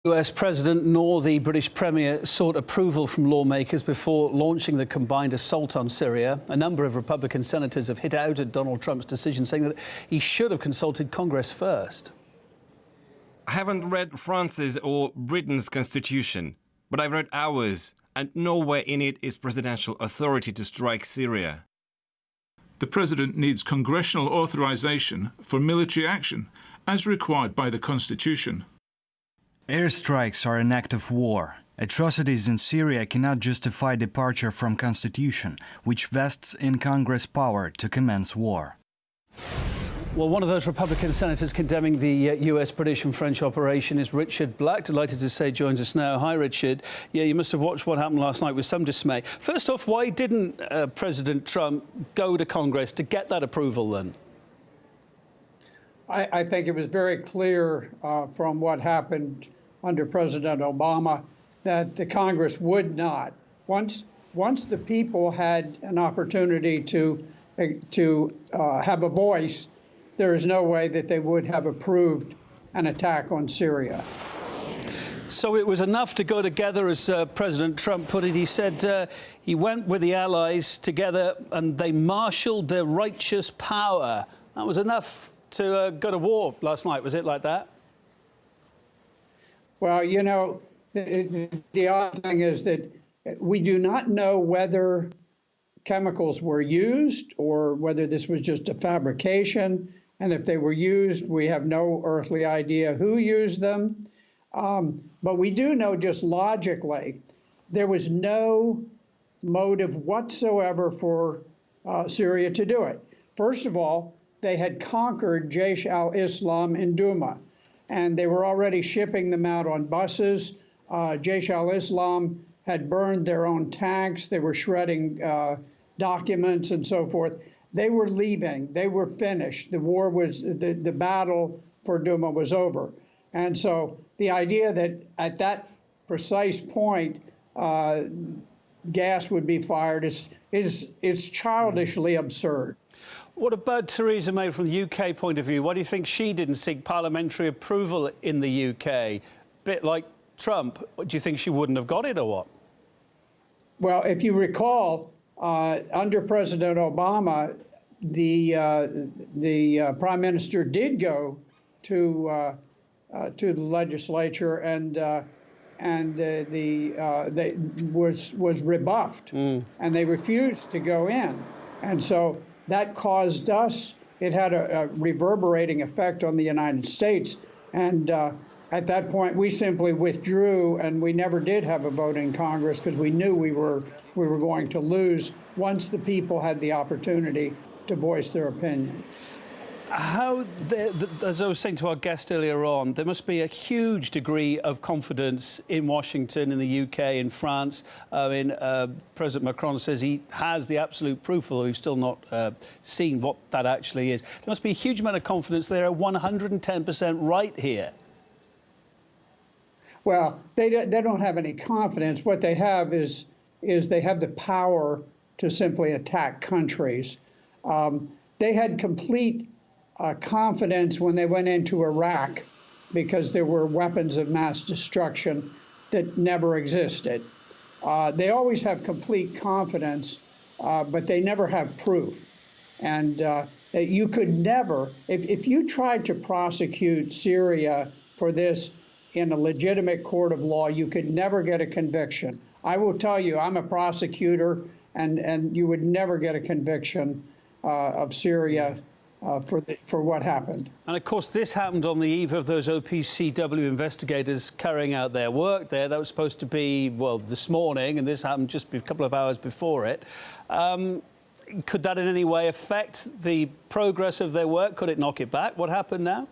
US President nor the British Premier sought approval from lawmakers before launching the combined assault on Syria. A number of Republican senators have hit out at Donald Trump's decision, saying that he should have consulted Congress first. I haven't read France's or Britain's constitution, but I've read ours, and nowhere in it is presidential authority to strike Syria. The President needs congressional authorization for military action, as required by the Constitution. Airstrikes are an act of war. Atrocities in Syria cannot justify departure from Constitution, which vests in Congress power to commence war. Well, one of those Republican senators condemning the US, British and French operation is Richard Black. Delighted to say joins us now. Hi, Richard. Yeah, you must have watched what happened last night with some dismay. First off, why didn't President Trump go to Congress to get that approval then? I think it was very clear from what happened under President Obama that the Congress would not. Once the people had an opportunity to have a voice, there is no way that they would have approved an attack on Syria. So it was enough to go together, as President Trump put it. He said he went with the allies together and they marshaled their righteous power. That was enough to go to war last night. Was it like that? Well, you know, the odd thing is that we do not know whether chemicals were used or whether this was just a fabrication. And if they were used, we have no earthly idea who used them. But we do know just logically, there was no motive whatsoever for Syria to do it. First of all, they had conquered Jaish al-Islam in Douma, and they were already shipping them out on buses. Jaish al-Islam had burned their own tanks. They were shredding documents and so forth. They were leaving. They were finished. The war was, the battle for Douma was over. And so the idea that at that precise point, gas would be fired is childishly absurd. What about Theresa May from the UK point of view? Why do you think she didn't seek parliamentary approval in the UK? Bit like Trump. Do you think she wouldn't have got it or what? Well, if you recall, under President Obama, the Prime Minister did go to the legislature and was rebuffed, and they refused to go in, and so that caused us. It had a reverberating effect on the United States, and at that point we simply withdrew, and we never did have a vote in Congress because we knew we were going to lose once the people had the opportunity to voice their opinion. As I was saying to our guest earlier on, there must be a huge degree of confidence in Washington, in the UK, in France. I mean, President Macron says he has the absolute proof, although we've still not seen what that actually is. There must be a huge amount of confidence. They are 110% right here. Well, they don't have any confidence. What they have is they have the power to simply attack countries. They had complete confidence when they went into Iraq because there were weapons of mass destruction that never existed. They always have complete confidence, but they never have proof. And you could never, if you tried to prosecute Syria for this in a legitimate court of law, you could never get a conviction. I will tell you, I'm a prosecutor, and you would never get a conviction of Syria for what happened. And of course, this happened on the eve of those OPCW investigators carrying out their work there. That was supposed to be, well, this morning, and this happened just a couple of hours before it. Could that in any way affect the progress of their work? Could it knock it back? What happened now?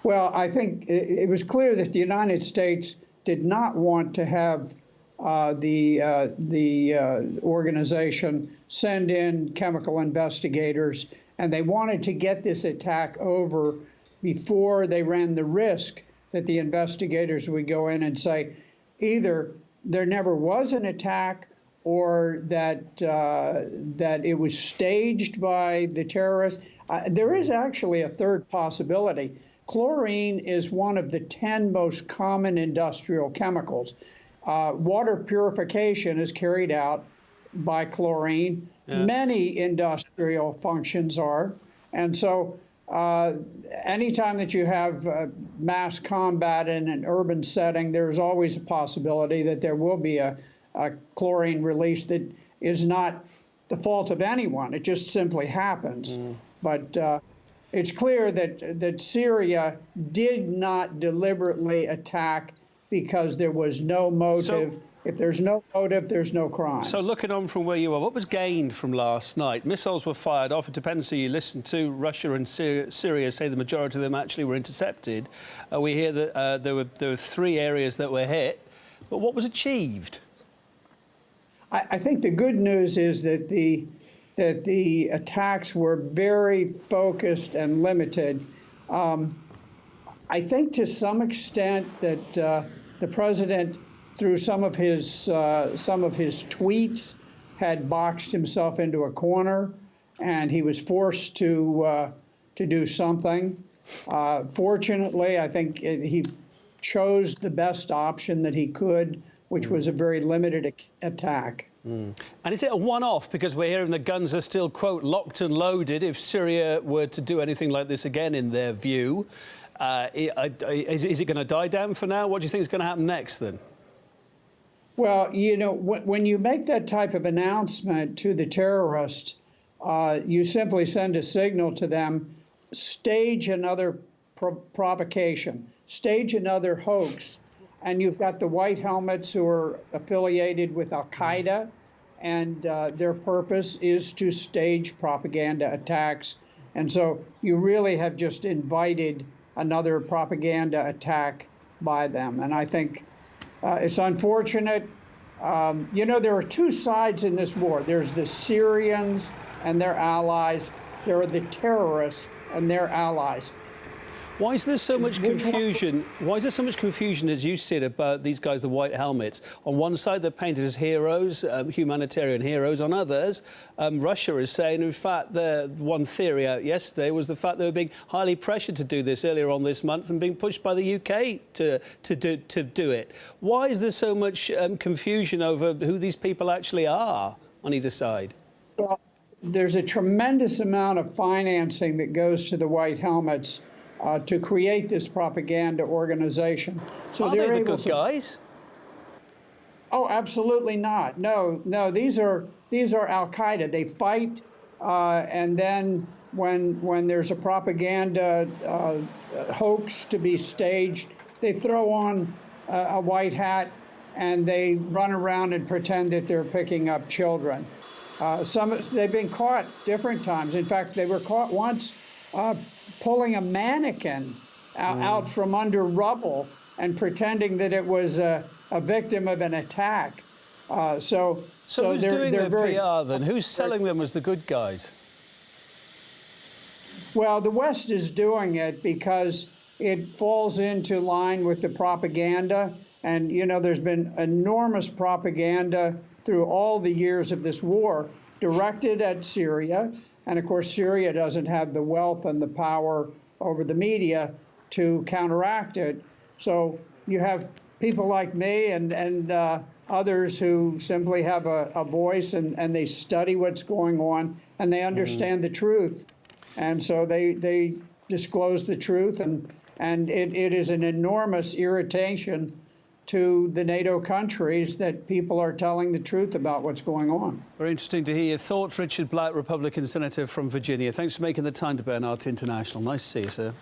Well, I think it was clear that the United States did not want to have the organization send in chemical investigators, and they wanted to get this attack over before they ran the risk that the investigators would go in and say either there never was an attack or that it was staged by the terrorists. There is actually a third possibility. chlorine is one of the 10 most common industrial chemicals. Water purification is carried out by chlorine. Yeah. Many industrial functions are. And so anytime that you have mass combat in an urban setting, there's always a possibility that there will be a chlorine release that is not the fault of anyone. It just simply happens. But it's clear that Syria did not deliberately attack because there was no motive. If there's no motive, there's no crime. So looking on from where you are, what was gained from last night? Missiles were fired off. It depends who you listen to. Russia and Syria say the majority of them actually were intercepted. We hear that there were 3 areas that were hit. But what was achieved? I think the good news is that the attacks were very focused and limited. I think to some extent that the president, through some of his tweets, had boxed himself into a corner, and he was forced to do something. Fortunately, I think he chose the best option that he could, which was a very limited attack. And is it a one-off? Because we're hearing the guns are still, quote, locked and loaded. If Syria were to do anything like this again, in their view, is it going to die down for now? What do you think is going to happen next, then? Well, you know, when you make that type of announcement to the terrorist, you simply send a signal to them, stage another provocation, stage another hoax. And you've got the white helmets who are affiliated with Al-Qaeda, and their purpose is to stage propaganda attacks. And so you really have just invited another propaganda attack by them. And I think it's unfortunate. You know, there are 2 sides in this war. There's the Syrians and their allies. There are the terrorists and their allies. Why is there so much confusion? Why is there so much confusion, as you said, about these guys, the white helmets? On one side, they're painted as heroes, humanitarian heroes. On others, Russia is saying, in fact, the one theory out yesterday was the fact they were being highly pressured to do this earlier on this month and being pushed by the UK to do it. Why is there so much confusion over who these people actually are on either side? Well, there's a tremendous amount of financing that goes to the white helmets to create this propaganda organization. So are they're they the able good to, guys? Oh, absolutely not. No. These are Al-Qaeda. They fight, and then when there's a propaganda hoax to be staged, they throw on a white hat and they run around and pretend that they're picking up children. They've been caught different times. In fact, they were caught once pulling a mannequin out from under rubble and pretending that it was a victim of an attack. So who's doing they're the very PR then? Who's selling them as the good guys? Well, the West is doing it because it falls into line with the propaganda. And, you know, there's been enormous propaganda through all the years of this war directed at Syria. And of course, Syria doesn't have the wealth and the power over the media to counteract it. So you have people like me and others who simply have a voice and they study what's going on and they understand the truth. And so they disclose the truth, and it is an enormous irritation to the NATO countries that people are telling the truth about what's going on. Very interesting to hear your thoughts. Richard Black, Republican Senator from Virginia. Thanks for making the time to Bernard International. Nice to see you, sir.